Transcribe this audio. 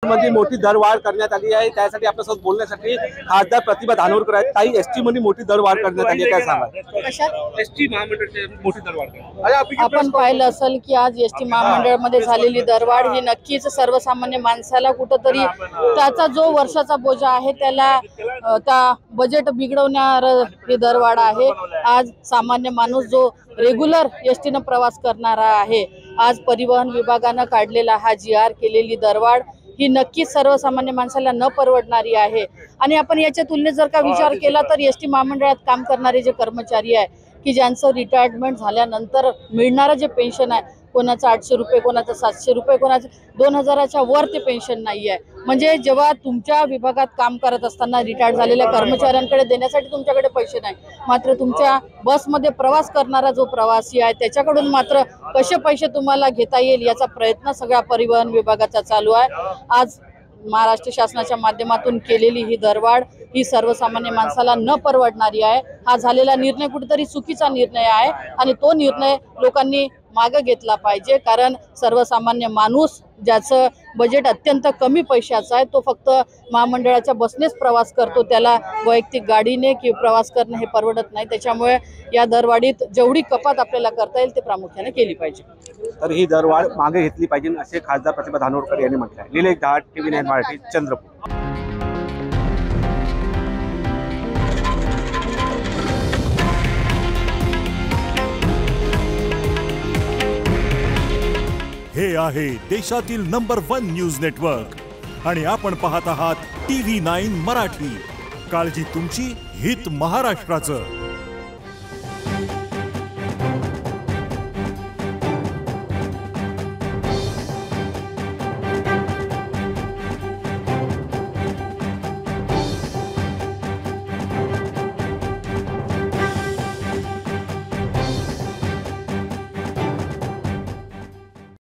मध्ये मोठी दरवाढ करण्यात आली आहे। त्यासाठी आपल्यासोबत बोलण्यासाठी खासदार प्रतिभा धानोरकर आहेत। ताई, एसटी मध्ये मोठी दरवाढ करण्यात आली आहे, काय सांगा? एसटी महामंडळाची मोठी दरवाढ आपण पाहिलं असेल की आज एसटी महामंडळामध्ये झालेली दरवाढ ही नक्कीच सर्वसामान्य माणसाला कुठंतरी त्याचा जो वर्षाचा बोजा आहे त्याला त्या बजेट बिघडवणार ही दरवाढ आहे। आज सामान्य माणूस जो रेग्युलर एसटीनं प्रवास करणारा आहे, आज परिवहन विभागानं काढलेला हा GR केलेली दरवाढ ही नक्कीच सर्वसामान्य माणसाला न परवडणारी आहे। आणि आपण याच्या तुलनेत जर का विचार केला तर एसटी महामंडळात काम करणारे जे कर्मचारी आहे की ज्यांचं रिटायरमेंट झाल्यानंतर मिळणारं जे पेन्शन आहे, कोणाचं 800 रुपये, कोणाचं 700 रुपये, कोणाचं 2000च्या वर ते पेन्शन नाही आहे। म्हणजे जेव्हा तुमच्या विभागात काम करत असताना रिटायर झालेल्या कर्मचाऱ्यांकडे देण्यासाठी तुमच्याकडे पैसे नाही, मात्र तुमच्या बसमध्ये प्रवास करणारा जो प्रवासी आहे त्याच्याकडून मात्र कसे पैसे तुम्हाला घेता येईल याचा प्रयत्न सगळ्या परिवहन विभागाचा चालू आहे। आज महाराष्ट्र शासनाच्या माध्यमातून केलेली ही दरवाढ ही सर्वसामान्य माणसाला न परवडणारी आहे। हा झालेला निर्णय कुठेतरी चुकीचा निर्णय आहे आणि तो निर्णय लोकांनी मागे घेतला पाहिजे, कारण सर्वसामान्य माणूस ज्याचं बजेट अत्यंत कमी पैशाचं आहे तो फक्त महामंडळाच्या बसनेच प्रवास करतो, त्याला वैयक्तिक गाडीने की प्रवास करणं हे परवडत नाही। त्याच्यामुळे या दरवाढीत जेवढी कपात आपल्याला करता येईल ते प्रामुख्याने केली पाहिजे। तर ही दरवाढ मागे घेतली पाहिजे असे खासदार प्रतिभा धानोरकर यांनी म्हटलं आहे। निलेश धाट, TV9 मराठी, चंद्रपूर। हे आहे देशातील नंबर 1 न्यूज नेटवर्क आणि आपण पाहत आहात TV9 मराठी। काळजी तुमची, हित महाराष्ट्राचं।